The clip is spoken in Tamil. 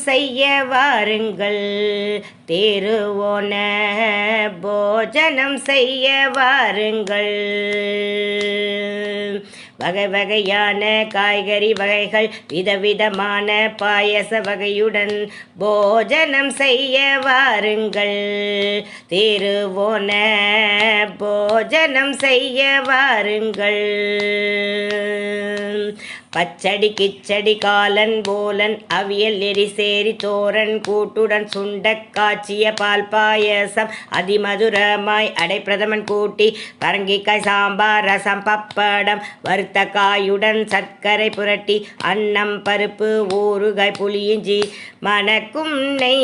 செய்ய வாருங்கள், தேருவோன போஜனம் செய்ய வாருங்கள். வகை வகையான காய்கறி வகைகள், விதவிதமான பாயச வகையுடன் போஜனம் செய்ய வாருங்கள், தேருவோன போஜனம் செய்ய வாருங்கள். பச்சடி கிச்சடி காலன் போலன் அவியல் எரிசேரி தோரன் கூட்டுடன் சுண்டக் காய்ச்சிய பால் பாயசம் அதிமதுரமாய் அடைப்பிரதமன் கூட்டி பரங்கிக்காய் சாம்பார் ரசம் பப்படம் வறுத்த காயுடன் சர்க்கரை புரட்டி அன்னம் பருப்பு ஊறுகாய் புளியிஞ்சி மணக்கும் நெய்